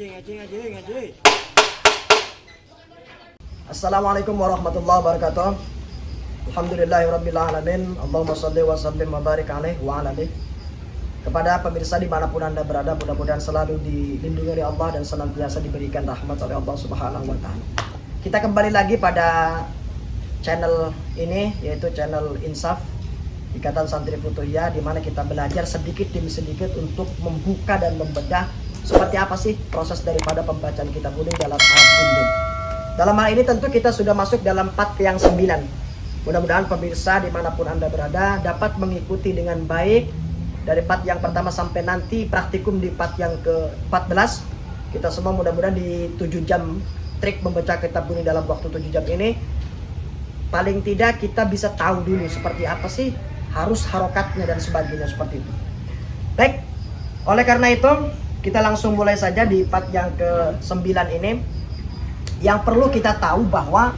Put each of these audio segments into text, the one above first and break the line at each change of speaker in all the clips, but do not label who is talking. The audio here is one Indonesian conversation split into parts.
ngaji. Assalamualaikum warahmatullahi wabarakatuh. Alhamdulillahirabbil alamin. Allahumma shalli wa sallim wa barik alaihi wa ala alihi. Kepada pemirsa dimanapun Anda berada, mudah-mudahan selalu dilindungi oleh Allah dan senantiasa diberikan rahmat oleh Allah Subhanahu wa taala. Kita kembali lagi pada channel ini, yaitu channel Insaf Ikatan Santri Futuhiyah, di mana kita belajar sedikit demi sedikit untuk membuka dan membedah seperti apa sih proses daripada pembacaan kitab kuning dalam Arab Gundul. Dalam hal ini tentu kita sudah masuk dalam part yang 9. Mudah-mudahan pemirsa dimanapun Anda berada dapat mengikuti dengan baik dari part yang pertama sampai nanti praktikum di part yang ke-14. Kita semua mudah-mudahan di 7 jam trik membaca kitab kuning dalam waktu 7 jam ini, paling tidak kita bisa tahu dulu seperti apa sih harus harokatnya dan sebagainya seperti itu. Baik, oleh karena itu kita langsung mulai saja di part yang ke-9 ini. Yang perlu kita tahu bahwa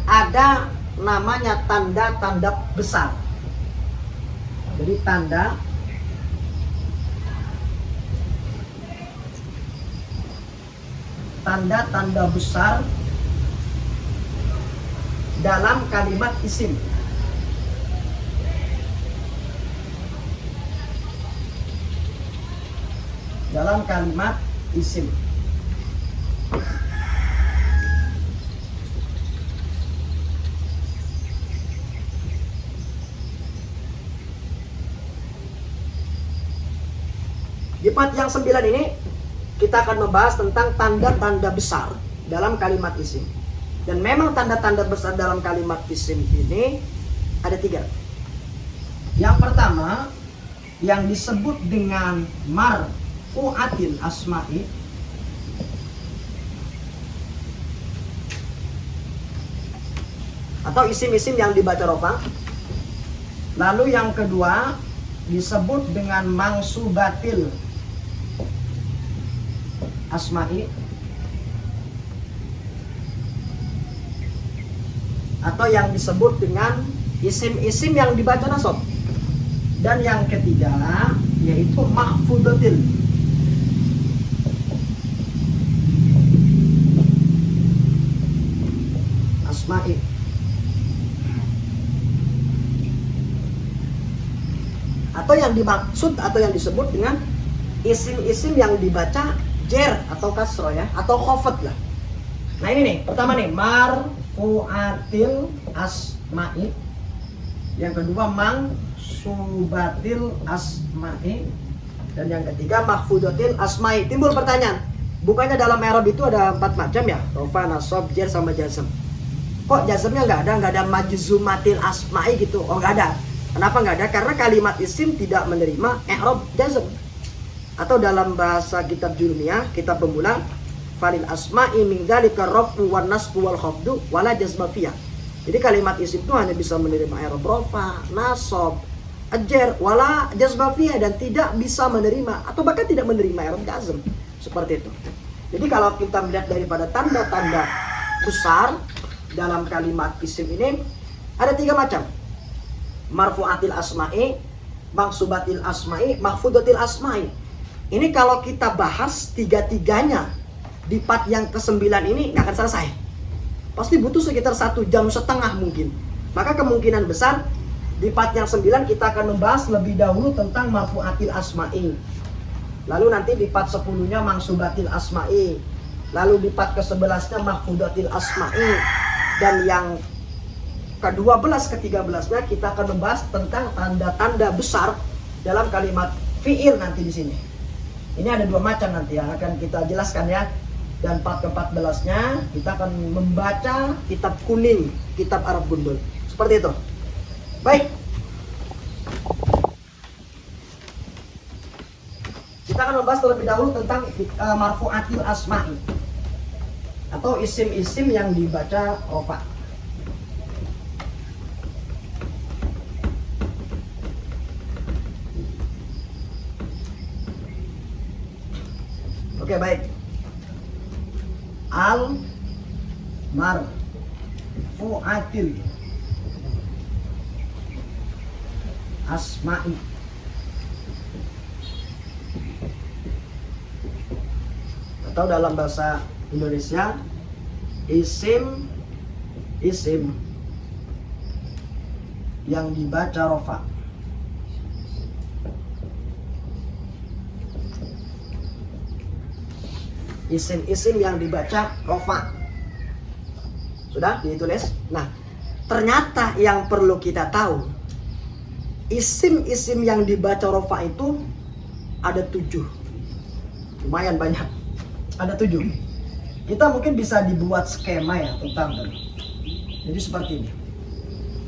ada namanya tanda-tanda besar. Jadi tanda-tanda besar dalam kalimat isim. Dalam kalimat isim. Di part yang 9 ini kita akan membahas tentang tanda-tanda besar dalam kalimat isim. Dan memang tanda-tanda besar dalam kalimat isim ini ada 3. Yang pertama, yang disebut dengan marfu'atil asma'i, atau isim-isim yang dibaca rofa. Lalu yang kedua disebut dengan mangsubatil asma'i, atau yang disebut dengan isim-isim yang dibaca nasab. Dan yang ketiga yaitu mahfudatil asma'i, atau yang dimaksud atau yang disebut dengan isim-isim yang dibaca jer atau kasro ya, atau khafat lah. Nah ini nih, pertama nih marfu'atil asma'i, yang kedua mangsubatil asma'i, dan yang ketiga mahfudatil asma'i. Timbul pertanyaan, bukannya dalam i'rab itu ada 4 macam ya, rofa, nasab, jer sama jazm. Kok jazmnya nggak ada majzumatil asma'i gitu? Oh nggak ada. Kenapa nggak ada? Karena kalimat isim tidak menerima i'rab jazm. Atau dalam bahasa kitab Jurumiyah, kitab pemula, falil asma'i min dzalika raf'u wan nasbu wal khafdu wala jazma fiyah. Jadi kalimat isim itu hanya bisa menerima i'rab rafa, nasab, ajar, wala jazma fiyah, dan tidak bisa menerima atau bahkan tidak menerima i'rab jazm. Seperti itu. Jadi kalau kita melihat daripada tanda-tanda besar dalam kalimat isim ini ada 3 macam. Marfu'atil asma'i, mangsubatil asma'i, mahfudatil asma'i. Ini kalau kita bahas 3-tiganya di part yang ke-9 ini nggak akan selesai. Pasti butuh sekitar 1,5 jam mungkin. Maka kemungkinan besar di part yang 9 kita akan membahas lebih dahulu tentang marfu'atil asma'i. Lalu nanti di part 10-nya mangsubatil asma'i. Lalu di part ke-11-nya mahfudatil asma'i. Dan yang ke-12 ke-13-nya kita akan membahas tentang tanda-tanda besar dalam kalimat fi'il nanti di sini. Ini ada 2 macam nanti yang akan kita jelaskan ya. Dan part ke-14-nya kita akan membaca kitab kuning, kitab Arab Gundul. Seperti itu. Baik. Kita akan membahas terlebih dahulu tentang marfu'atil asma'i, atau isim-isim yang dibaca rofa. Oke, baik. Al marfu'atil asma'i. atau dalam bahasa Indonesia isim yang dibaca rofa. Isim-isim yang dibaca rofa. Sudah ditulis? Nah, ternyata yang perlu kita tahu, isim-isim yang dibaca rofa itu ada 7. Lumayan banyak. Ada 7. Kita mungkin bisa dibuat skema ya tentang tadi. Jadi seperti ini.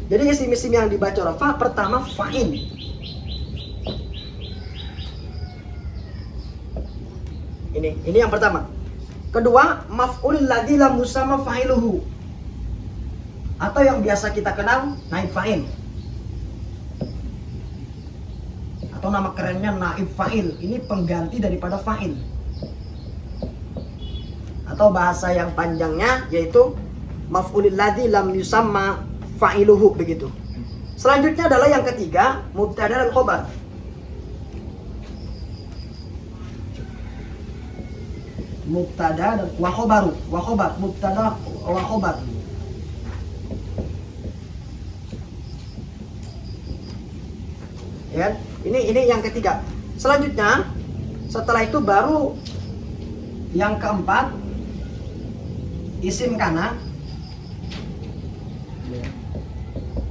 Jadi isim-isim yang dibaca rofa, pertama fa'il. Ini yang pertama. Kedua, maf'ul ladzi lam yusamma fa'iluhu. Atau yang biasa kita kenal naib fa'il. Atau nama kerennya naib fa'il. Ini pengganti daripada fa'il. Atau bahasa yang panjangnya yaitu maf'ul ladzi lam yusamma fa'iluhu, begitu. Selanjutnya adalah yang ketiga, mubtada dan khobar. Mubtada dan wa khobar, mubtada wa khobar. Ya, ini yang ketiga. Selanjutnya setelah itu baru yang keempat isim kana.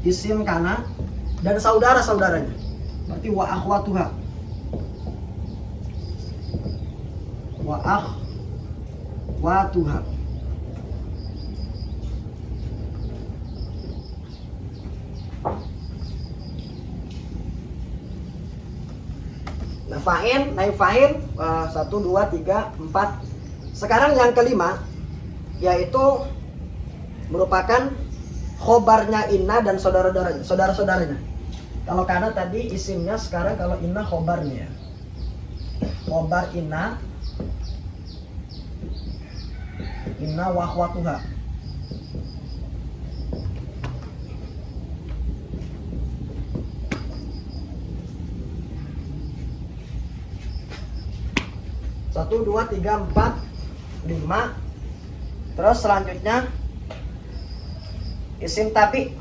Isim kana dan saudara-saudaranya. Berarti wa akhwatuha. Wa akhwatuha. Nah, fa'il, naib fa'il 1, 2, 3, 4. Sekarang yang kelima yaitu merupakan khobarnya inna dan saudara-saudaranya. Kalau kana tadi isimnya, sekarang kalau inna khobarnya. Khobar inna wa akhwatuha. Satu, 2, 3, 4, 5. Terus selanjutnya isim tabi.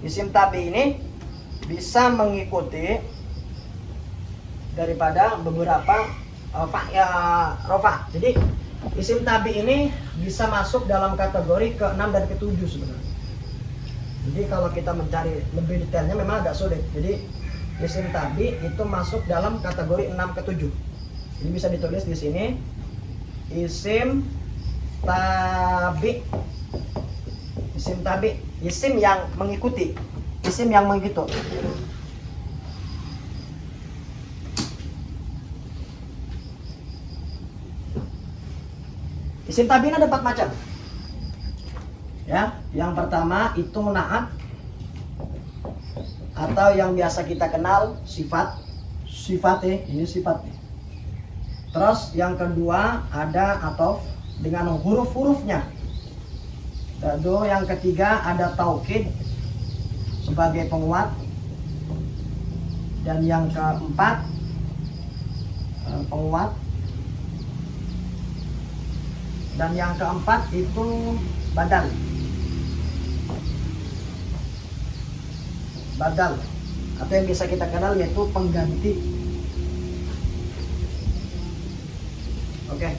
Isim tabi ini bisa mengikuti daripada beberapa rofa. Jadi isim tabi ini bisa masuk dalam kategori ke-6 dan ke-7 sebenarnya. Jadi kalau kita mencari lebih detailnya memang agak sulit. Jadi isim tabi itu masuk dalam kategori 6 ke 7. Ini bisa ditulis di sini. Isim tabi. Isim tabi, isim yang mengikuti. Isim yang mengikuti. Isim tabi ini ada 4 macam. Ya, yang pertama itu na'at atau yang biasa kita kenal sifat. Ini sifat. Terus yang kedua ada atof dengan huruf-hurufnya. Lalu yang ketiga ada taukid sebagai penguat. Dan yang keempat penguat. Dan yang keempat itu badal. Badal atau yang bisa kita kenal yaitu pengganti. Oke.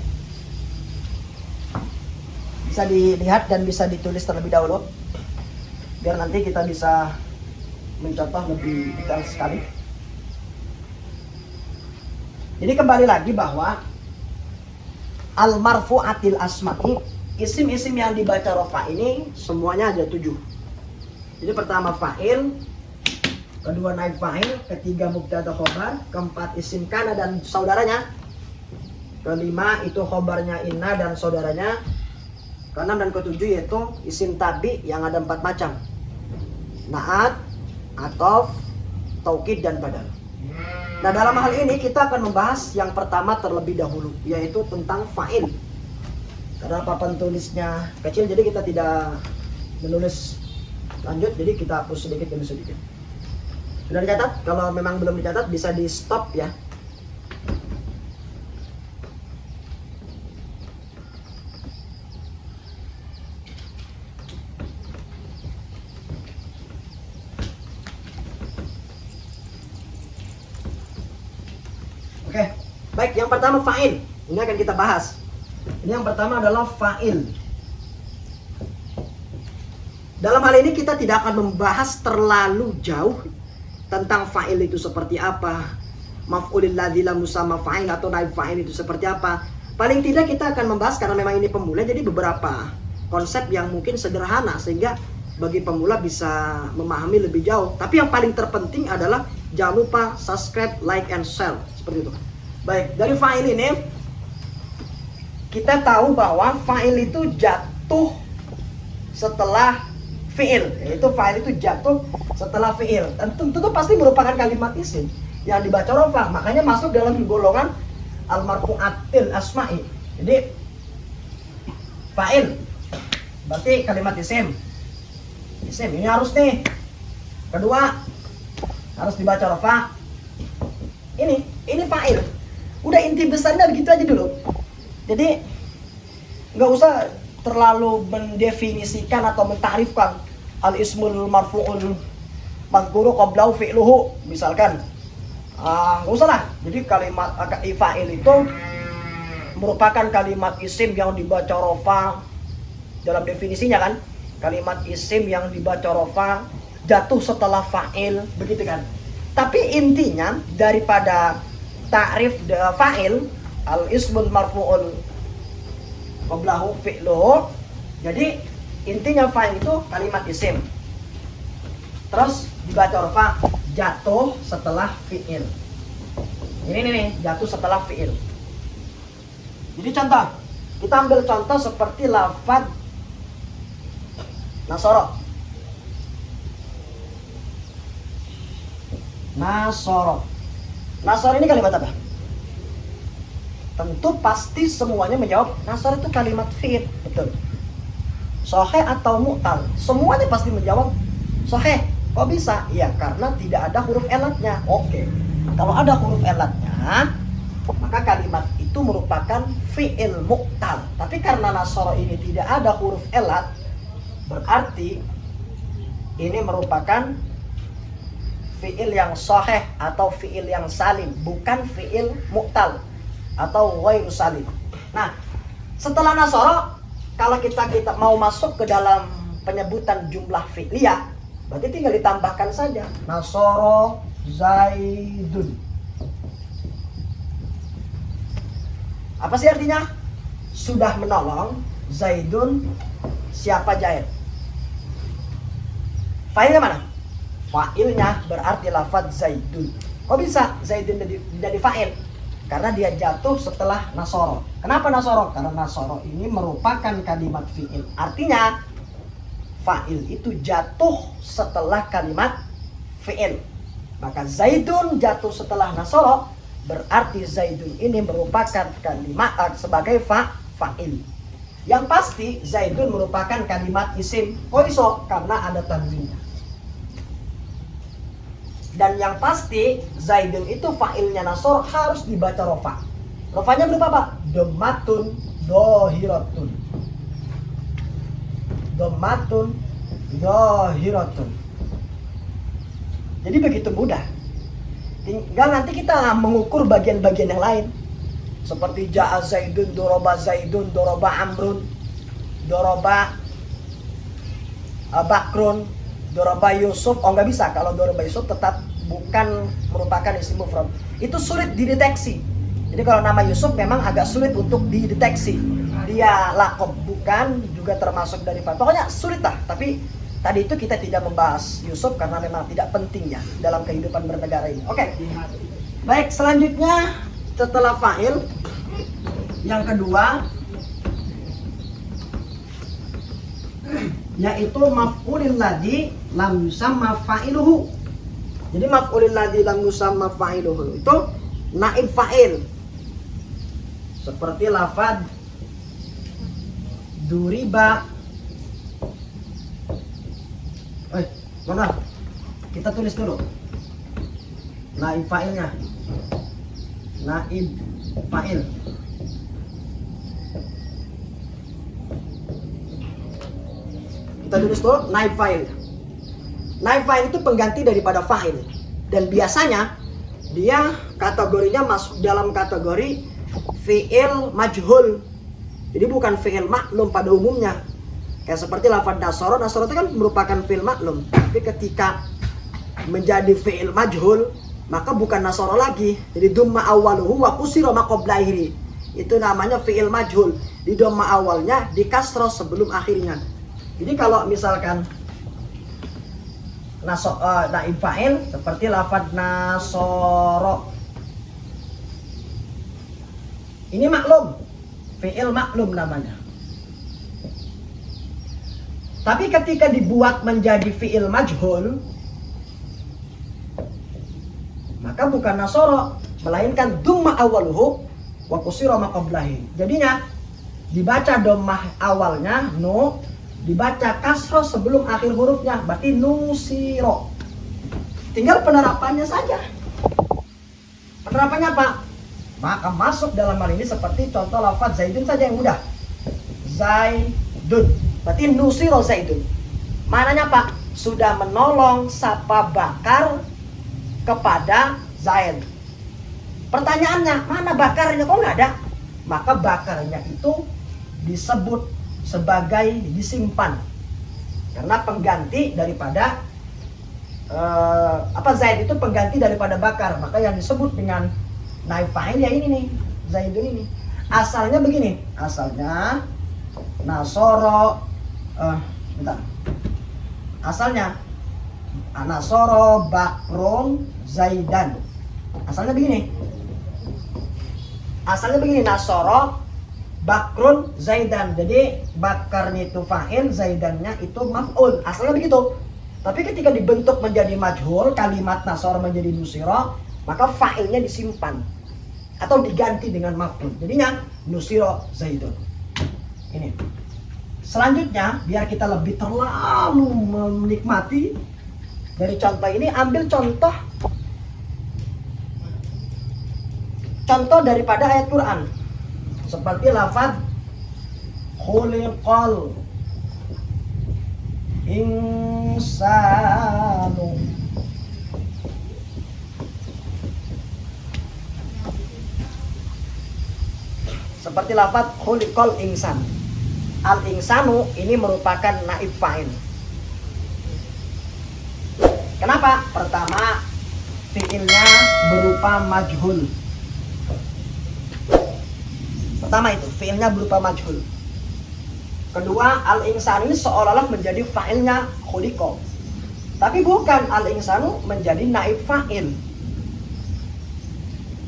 Bisa dilihat dan bisa ditulis terlebih dahulu biar nanti kita bisa mencontoh lebih detail sekali. Jadi kembali lagi bahwa al-marfu'atil asma'i, isim-isim yang dibaca rofa ini semuanya ada 7. Jadi pertama fa'il, kedua naib fa'il, ketiga mubtada khobar, keempat isim kana dan saudaranya, kelima itu khobarnya inna dan saudaranya, keenam dan ketujuh yaitu isim tabi yang ada 4 macam. Na'at, atof, taukid dan badal. Nah, dalam hal ini kita akan membahas yang pertama terlebih dahulu, yaitu tentang fa'il. Karena papan tulisnya kecil, jadi kita tidak menulis lanjut, jadi kita hapus sedikit demi sedikit. Sudah dicatat? Kalau memang belum dicatat bisa di stop ya. Oke. Baik, yang pertama fa'il. Ini akan kita bahas. Ini yang pertama adalah fa'il. Dalam hal ini kita tidak akan membahas terlalu jauh tentang fa'il itu seperti apa, maf'ulil ladzi lam yusamma fa'il atau naib fa'il itu seperti apa. Paling tidak kita akan membahas, karena memang ini pemula, jadi beberapa konsep yang mungkin sederhana sehingga bagi pemula bisa memahami lebih jauh. Tapi yang paling terpenting adalah jangan lupa subscribe, like, and share. Seperti itu. Baik, dari fa'il ini kita tahu bahwa fa'il itu jatuh setelah fi'il, yaitu fa'il itu jatuh setelah fi'il. Dan tentu pasti merupakan kalimat isim yang dibaca rafa, makanya masuk dalam golongan al-marfu'atil asma'i. Jadi fa'il berarti kalimat isim. Isim ini harus nih. Kedua harus dibaca rafa. Ini fa'il. Udah inti besarnya begitu aja dulu. Jadi nggak usah terlalu mendefinisikan atau mentarifkan al-ismul marfu'ul madhkuru qablahu fi'luhu misalkan. Nggak usah lah. Jadi kalimat fa'il itu merupakan kalimat isim yang dibaca rafa dalam definisinya kan. Kalimat isim yang dibaca rafa jatuh setelah fa'il, begitu kan. Tapi intinya daripada ta'rif fa'il al-ismul marfu'ul qablahu fi'luhu, jadi intinya fa'il itu kalimat isim terus dibaca rafa jatuh setelah fi'il. Ini nih jatuh setelah fi'il. Jadi contoh, kita ambil contoh seperti lafaz nasoro. Nasoro ini kalimat apa? Tentu pasti semuanya menjawab nasoro itu kalimat fi'il, betul. Sahih atau mu'tal, semuanya pasti menjawab sahih. Kok bisa? Ya karena tidak ada huruf elatnya. Oke. Kalau ada huruf elatnya, maka kalimat itu merupakan fi'il mu'tal. Tapi karena nasoro ini tidak ada huruf elat, berarti ini merupakan fi'il yang sahih atau fi'il yang salim, bukan fi'il mu'tal atau ghairu salim. Nah, setelah nasoro, kalau kita mau masuk ke dalam penyebutan jumlah fi'liyah, berarti tinggal ditambahkan saja nasoro zaidun. Apa sih artinya? Sudah menolong zaidun siapa Zaid. Fa'ilnya mana? Fa'ilnya berarti lafaz zaidun. Kok bisa zaidun jadi fa'il? Karena dia jatuh setelah nasoro. Kenapa nasoro? Karena nasoro ini merupakan kalimat fi'il. Artinya fa'il itu jatuh setelah kalimat fi'il. Maka zaidun jatuh setelah nasoro, berarti zaidun ini merupakan kalimat sebagai fa'il. Yang pasti zaidun merupakan kalimat isim. Kok iso? Karena ada tanwinnya. Dan yang pasti zaidun itu fa'ilnya nasor harus dibaca rofa. Rofanya berupa apa? Dhammatun dohiratun. Dhammatun dohiratun. Jadi begitu mudah. Tinggal nanti kita mengukur bagian-bagian yang lain. Seperti ja'a zaidun, doroba amrun, doroba bakrun, doroba Yusuf. Oh nggak bisa, kalau doroba Yusuf tetap bukan merupakan isim mufrad. Itu sulit dideteksi. Jadi kalau nama Yusuf memang agak sulit untuk dideteksi. Dia lakob bukan juga termasuk dari pokoknya sulit lah. Tapi tadi itu kita tidak membahas Yusuf karena memang tidak penting ya dalam kehidupan bernegara ini. Oke. Baik, selanjutnya setelah fa'il yang kedua yaitu maf'ulil ladzi lam yusamma fa'iluhu. Jadi maf'ulil ladzi lam yusamma fa'iluhu itu naib fa'il. Seperti lafaz duriba. Maaf. Kita tulis dulu. Naib fa'ilnya. Naib fa'il. Kita tulis dulu naib fa'il. Naib fa'il itu pengganti daripada fa'il. Dan biasanya dia kategorinya masuk dalam kategori fi'il majhul. Jadi bukan fi'il maklum pada umumnya. Kayak seperti lafaz nasoro, nasoro itu kan merupakan fi'il maklum. Tapi ketika menjadi fi'il majhul, maka bukan nasoro lagi. Jadi dumma awwaluhu wa kusiro ma qablaihi. Itu namanya fi'il majhul. Di dhamma awalnya, di kasroh sebelum akhirnya. Jadi kalau misalkan naib fa'il seperti lafaz nasoro, ini maklum, fi'il maklum namanya. Tapi ketika dibuat menjadi fi'il majhul, maka bukan nasoro, melainkan dumma awaluhu wa kusiro ma qablahi. Jadinya dibaca dhammah awalnya no, dibaca kasroh sebelum akhir hurufnya, berarti nusiro. Tinggal penerapannya saja. Penerapannya apa? Maka masuk dalam hal ini seperti contoh lafaz Zaidun saja yang mudah. Zaidun, berarti nusiro Zaidun. Maknanya apa? Sudah menolong Sapa Bakar kepada Zaid. Pertanyaannya, mana bakarnya? Kok nggak ada? Maka bakarnya itu disebut sebagai disimpan, karena pengganti daripada Zaid itu pengganti daripada bakar, maka yang disebut dengan naib fa'il ya ini nih, Zaidun ini. Asalnya begini, asalnya nasoro, asalnya nasoro bakrun Zaidan. Asalnya begini, nasoro bakrun Zaidan. Jadi bakarnya itu fa'il, Zaidannya itu maf'ul. Asalnya begitu. Tapi ketika dibentuk menjadi majhul, kalimat nasor menjadi nusiro, maka fa'ilnya disimpan atau diganti dengan maf'ul. Jadinya nusiro Zaidun. Ini. Selanjutnya, biar kita lebih terlalu menikmati dari contoh ini, ambil contoh daripada ayat Quran. Seperti lafaz khuliqal insanu. Seperti lafaz khuliqal insan. Al insanu ini merupakan naib fa'il. Kenapa? Pertama, fi'ilnya berupa majhul. Pertama itu, fi'ilnya berupa majhul. Kedua, al-insan ini seolah-olah menjadi fa'ilnya khuliqa. Tapi bukan, al-insanu menjadi naib fa'il.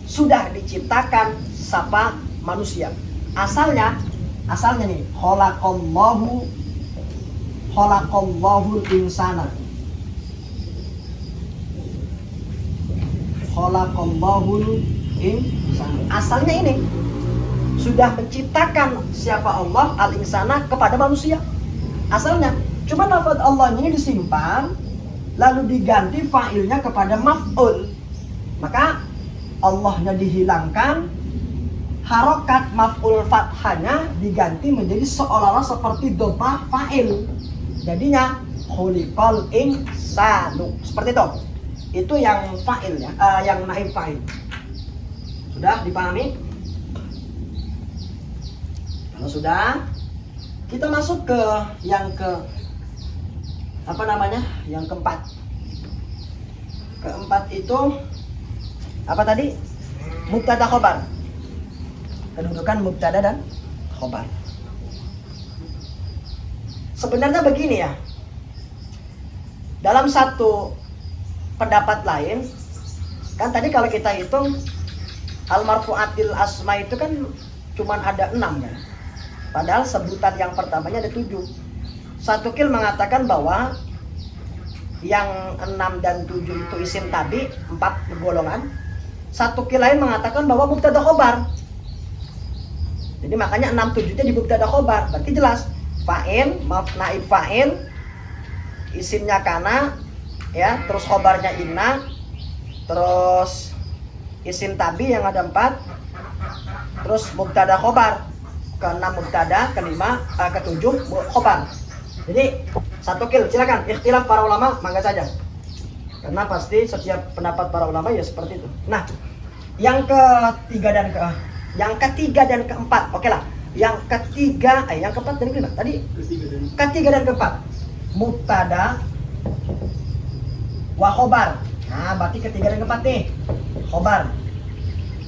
Sudah diciptakan Sapa manusia. Asalnya nih, khalaqallahu insana. Khalaqallahu insana. Asalnya ini sudah menciptakan siapa Allah al-insana kepada manusia. Asalnya, cuma lafaz Allah ini disimpan lalu diganti fa'ilnya kepada maf'ul. Maka Allahnya dihilangkan, harokat maf'ul fathahnya diganti menjadi seolah-olah seperti dhammah fa'il. Jadinya khuliqal insanu. Seperti itu. Itu yang fa'ilnya, yang naib fa'il. Sudah dipahami? Kalau sudah, kita masuk ke yang yang keempat. Keempat itu apa tadi? Mubtada khobar. Kedudukan mubtada dan khobar. Sebenarnya begini ya. Dalam satu pendapat lain, kan tadi kalau kita hitung al-marfu'atil asma itu kan cuman ada 6 ya. Padahal sebutan yang pertamanya ada 7. Satu kil mengatakan bahwa yang 6 dan 7 itu isim tabi, 4 golongan. Satu kil lain mengatakan bahwa mubtada khobar. Jadi makanya 6 7-nya di mubtada khobar. Berarti jelas fa'il, naib fa'il, isimnya kana, ya, terus khobarnya inna, terus isim tabi yang ada 4, terus mubtada khobar. Ke-6 mubtada, ke-5, ke-7 khobar. Jadi satu kil, silakan ikhtilaf para ulama, mangga saja. Karena pasti setiap pendapat para ulama ya seperti itu. Nah, Yang ketiga dan keempat, oke lah. Yang keempat dan kelima tadi. Ketiga dan keempat, mubtada wa khobar. Nah, berarti ketiga dan keempat nih, khobar,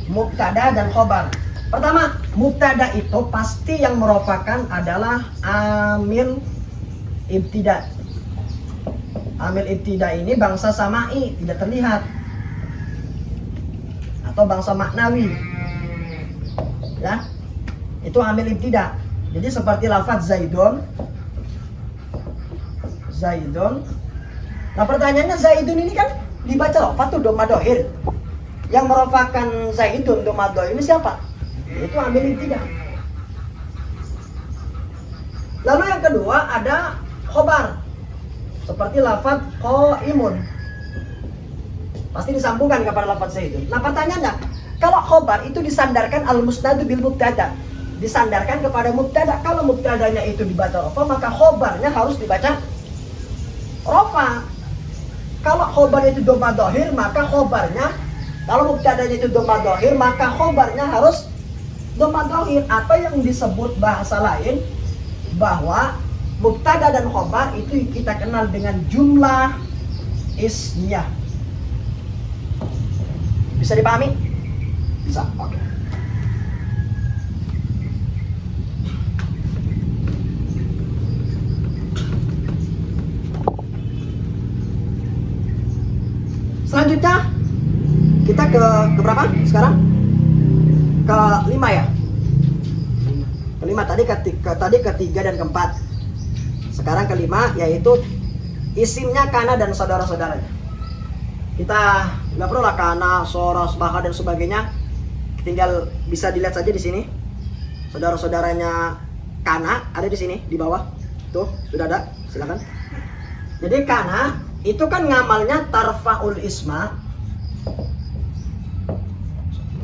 mubtada dan khobar. Pertama, mubtada itu pasti yang merupakan adalah amil ibtida. Amil ibtida ini bangsa sama'i, tidak terlihat, atau bangsa maknawi, ya, itu amil ibtida. Jadi seperti lafaz Zaidun. Nah, pertanyaannya Zaidun ini kan dibaca lafaz tuh doma dohir. Yang merupakan Zaidun doma dohir ini siapa? Itu amil ibtida. Lalu yang kedua ada khobar, seperti lafaz qaimun, pasti disambungkan kepada lafaz Zaidun. Nah, pertanyaannya, kalau khobar itu disandarkan al-musnadu bil mubtada, disandarkan kepada mubtada. Kalau mubtadanya itu dibaca rofa, maka khobarnya harus dibaca rofa. Kalau khobarnya itu doma dohir, maka khobarnya, kalau mubtadanya itu doma dohir, maka khobarnya harus doma dohir. Atau yang disebut bahasa lain, bahwa mubtada dan khobar itu kita kenal dengan jumlah ismiyah. Bisa dipahami? Bisa, oke. Selanjutnya kita ke berapa sekarang? Kelima ya. Kelima tadi ketiga dan keempat. Sekarang kelima, yaitu isimnya kana dan saudara-saudaranya. Kita nggak perlu lah kana, sora, baka dan sebagainya. Tinggal bisa dilihat saja di sini. Saudara-saudaranya kana ada di sini di bawah. Tuh, sudah ada. Silakan. Jadi kana itu kan ngamalnya tarfaul isma.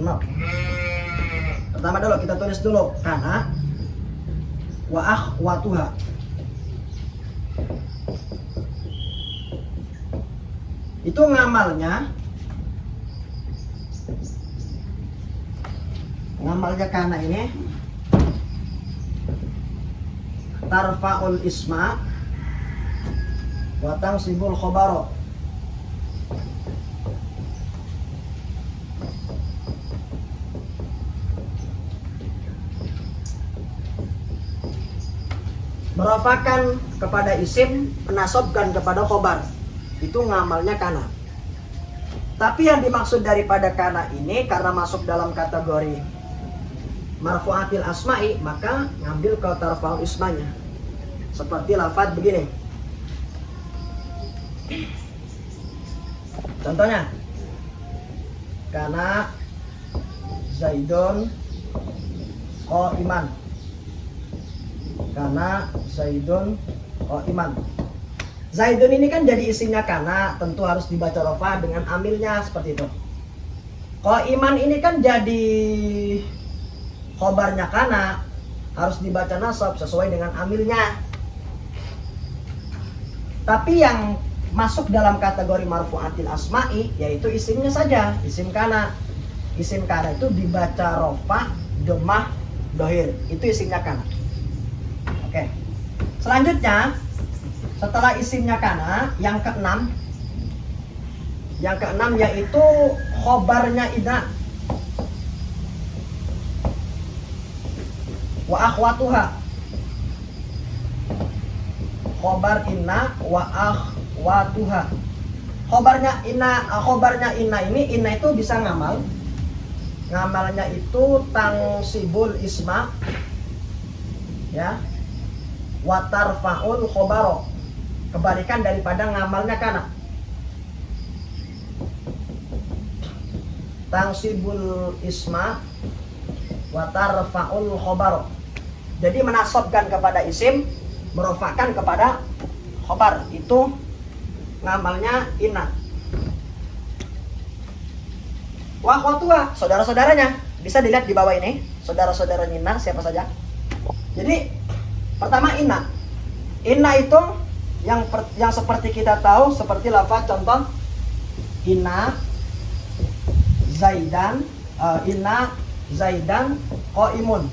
No. Pertama dulu kita tulis dulu kana wa akhwatuha. Itu ngamalnya kana ini tarfaul isma wa tansibul khabara. Merafakan kepada isim, menasobkan kepada khobar. Itu ngamalnya kana. Tapi yang dimaksud daripada kana ini karena masuk dalam kategori marfu'atil asma'i, maka ngambil ke tarfaul ismanya. Seperti lafaz begini. Contohnya, kana Zaidun qa'iman. Kana Zaidun qa'iman. Zaidun ini kan jadi isimnya kana, tentu harus dibaca rofa dengan amilnya seperti itu. Qa'iman ini kan jadi khobarnya kana, harus dibaca nasab sesuai dengan amilnya. Tapi yang masuk dalam kategori marfu'atil asma'i yaitu isimnya saja, isim kana. Isim kana itu dibaca rofa, domah, dohir. Itu isimnya kana. Oke. Selanjutnya, setelah isimnya kana, yang keenam yaitu khobarnya inna wa akhwatuha. Khobar inna wa akhwatuha. Khobarnya inna ini, inna itu bisa ngamal. Ngamalnya itu tangsibul isma, ya, wa tarfa'ul khobaro. Kebalikan daripada ngamalnya kana. Tangsibul isma wa tarfa'ul khobaro. Jadi menasobkan kepada isim, merofakan kepada khobar. Itu ngamalnya inna. Wa akhwatuha, saudara-saudaranya. Bisa dilihat di bawah ini, saudara-saudaranya inna siapa saja. Jadi pertama inna. Inna itu yang seperti kita tahu, seperti lafaz contoh inna Zaidan Inna Zaidan qaimun.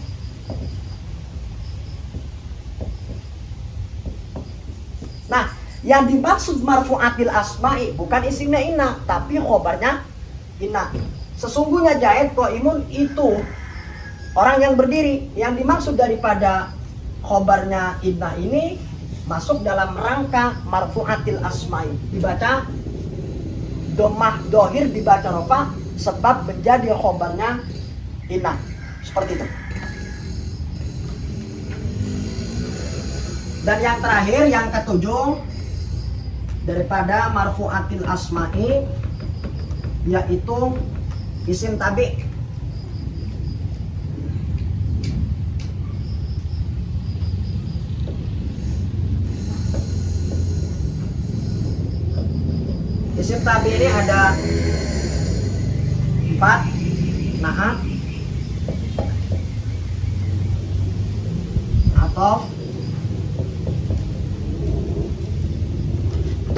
Nah, yang dimaksud marfu'atil asma'i bukan isimnya inna, tapi khobarnya inna. Sesungguhnya Zaid qaimun itu orang yang berdiri. Yang dimaksud daripada khobarnya inna ini masuk dalam rangka marfu'atil asma'i. Dibaca domah dohir, dibaca rofa, sebab menjadi khobarnya inna. Seperti itu. Dan yang terakhir, yang ketujuh daripada marfu'atil asma'i, yaitu isim tabi. Isim tabi ini ada 4, na'at, atof,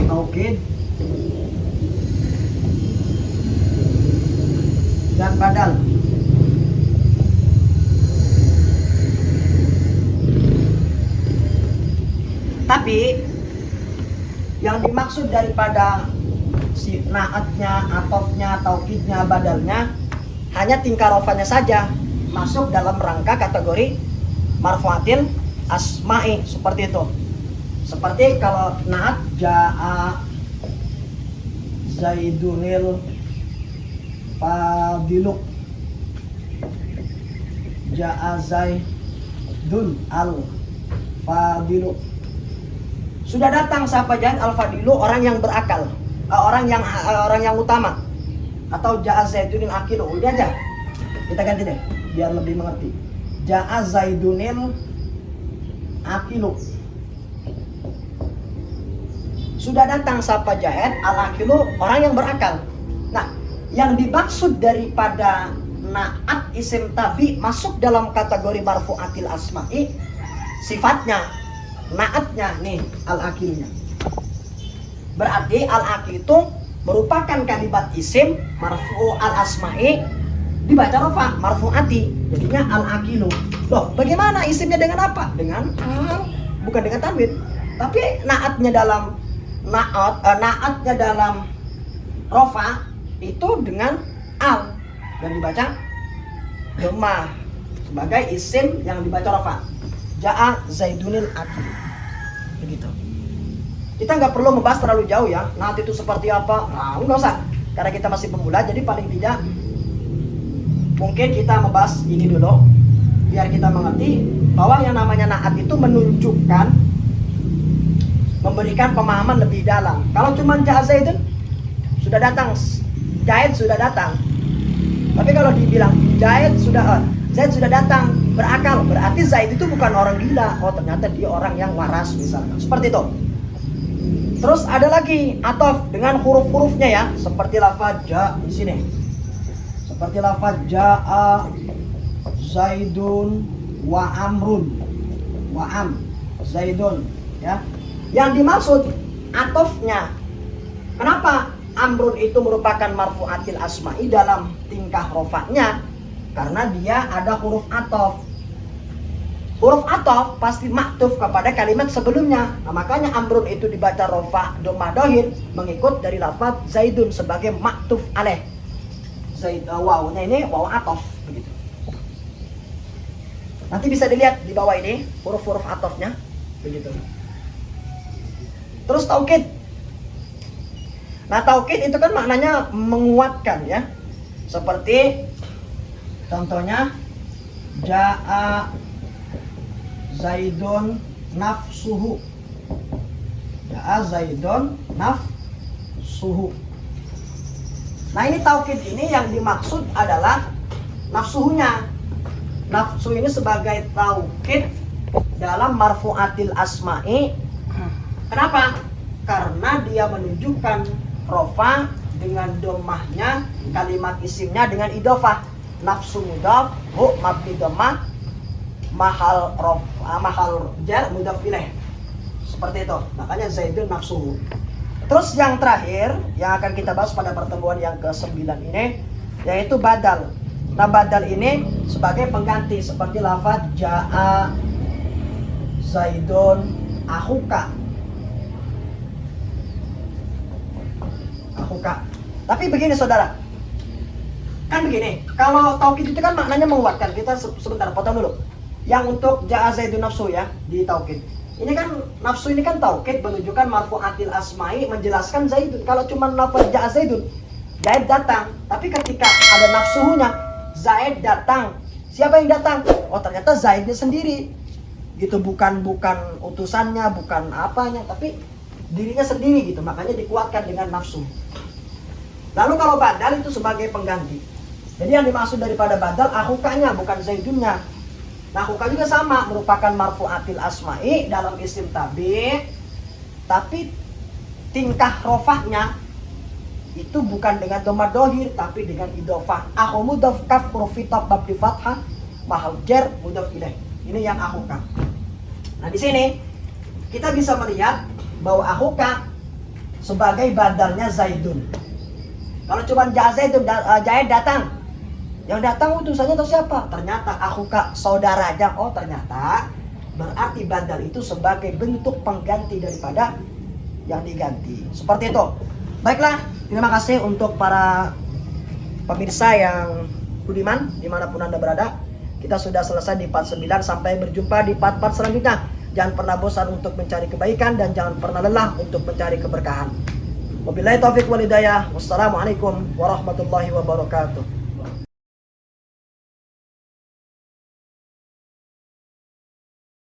taukid, dan badal. Tapi yang dimaksud daripada si naatnya, atofnya, taukidnya, badalnya hanya tingkah rofanya saja, masuk dalam rangka kategori marfu'atil asma'i. Seperti itu. Seperti kalau naat ja'a Zaidunil fadilu, ja'a Zaidun al fadilu. Sudah datang siapa Zaid al fadilu, orang yang berakal, orang yang utama. Atau ja'a Zaidunil akilu, udah aja kita ganti deh biar lebih mengerti. Ja'a Zaidunil akilu, sudah datang siapa Zaid al-akilu, orang yang berakal. Nah, yang dimaksud daripada naat isim tabi masuk dalam kategori marfu'atil asma'i, sifatnya, naatnya nih al-akilnya. Berarti al-akil itu merupakan kalimat isim marfu' al-asma'i, dibaca rofa marfu'ati, jadinya al-akilu. Loh, bagaimana isimnya dengan apa? Dengan al, bukan dengan tanwin. Tapi naatnya dalam naatnya dalam rofa itu dengan al dan dibaca domah sebagai isim yang dibaca rofa. Ja'a Zaidunil akil. Begitu. Kita nggak perlu membahas terlalu jauh ya, naat itu seperti apa. Nah, nggak usah, karena kita masih pemula. Jadi paling tidak mungkin kita membahas ini dulu biar kita mengerti bahwa yang namanya naat itu menunjukkan, memberikan pemahaman lebih dalam. Kalau cuma ja'a Zaidun, sudah datang, Zaid sudah datang. Tapi kalau dibilang Zaid sudah datang, berakal, berarti Zaid itu bukan orang gila. Oh, ternyata dia orang yang waras misalnya. Seperti itu. Terus ada lagi atof dengan huruf-hurufnya ya, seperti lafaz ja di sini. Seperti lafaz ja'a Zaidun wa amrun. Wa am Zaidun ya. Yang dimaksud atofnya. Kenapa amrun itu merupakan marfu'atil asma'i dalam tingkah rofaknya? Karena dia ada huruf atof. Huruf atof pasti maktuf kepada kalimat sebelumnya. Nah, makanya amrun itu dibaca rofa domah dohir mengikut dari lafaz Zaidun sebagai maktuf alaih. Wawunya ini waw atof begitu. Nanti bisa dilihat di bawah ini huruf-huruf atofnya begitu. Terus taukid. Nah, taukid itu kan maknanya menguatkan ya. Seperti contohnya ja'a Zaidun nafsuhu. Ja'a Zaidun nafsuhu. Nah, ini taukid ini yang dimaksud adalah nafsuhunya. Nafsu ini sebagai taukid dalam marfu'atil asma'i. Kenapa? Karena dia menunjukkan rofa dengan domahnya, kalimat isimnya dengan idofah. Nafsu mudaf, hu mabni domah, mahal jar mudaf ilaih. Seperti itu. Makanya Zaidun nafsuhu. Terus yang terakhir yang akan kita bahas pada pertemuan yang ke-9 ini yaitu badal. Nah, badal ini sebagai pengganti seperti lafaz ja'a Zaidun akhuka. Tapi begini saudara, kan begini, kalau taukid itu kan maknanya menguatkan. Kita sebentar potong dulu. Yang untuk ja'a Zaidun nafsu ya di taukid. Ini kan nafsu ini kan taukid menunjukkan marfu'atil asma'i, menjelaskan Zaidun. Kalau cuma lafaz ja'a Zaidun, Zaid datang. Tapi ketika ada nafsunya, Zaid datang. Siapa yang datang? Oh, ternyata Zaidnya sendiri. Gitu, bukan utusannya, bukan apanya, tapi dirinya sendiri gitu. Makanya dikuatkan dengan nafsu. Lalu kalau badal itu sebagai pengganti. Jadi yang dimaksud daripada badal akhukanya, bukan Zaidunnya. Nah, akhuka juga sama, merupakan marfu'atil asma'i dalam isim tabi', tapi tingkah rofahnya itu bukan dengan dhamma dohir, tapi dengan idhofah. Akhu mudhaf kaf profita bab di fathah mahal jar mudhaf ilaih. Ini yang akhuka. Nah, di sini kita bisa melihat bahwa akhuka sebagai badalnya Zaidun. Kalau cuma Zaidun, Zaid datang, yang datang utusannya atau siapa? Ternyata akhuka saudaranya. Oh, ternyata berarti badal itu sebagai bentuk pengganti daripada yang diganti. Seperti itu. Baiklah, terima kasih untuk para pemirsa yang budiman dimanapun Anda berada. Kita sudah selesai di part 9, sampai berjumpa di part-part selanjutnya. Jangan pernah bosan untuk mencari kebaikan dan jangan pernah lelah untuk mencari keberkahan. Wabillahi taufiq wal hidayah. Wassalamualaikum warahmatullahi wabarakatuh.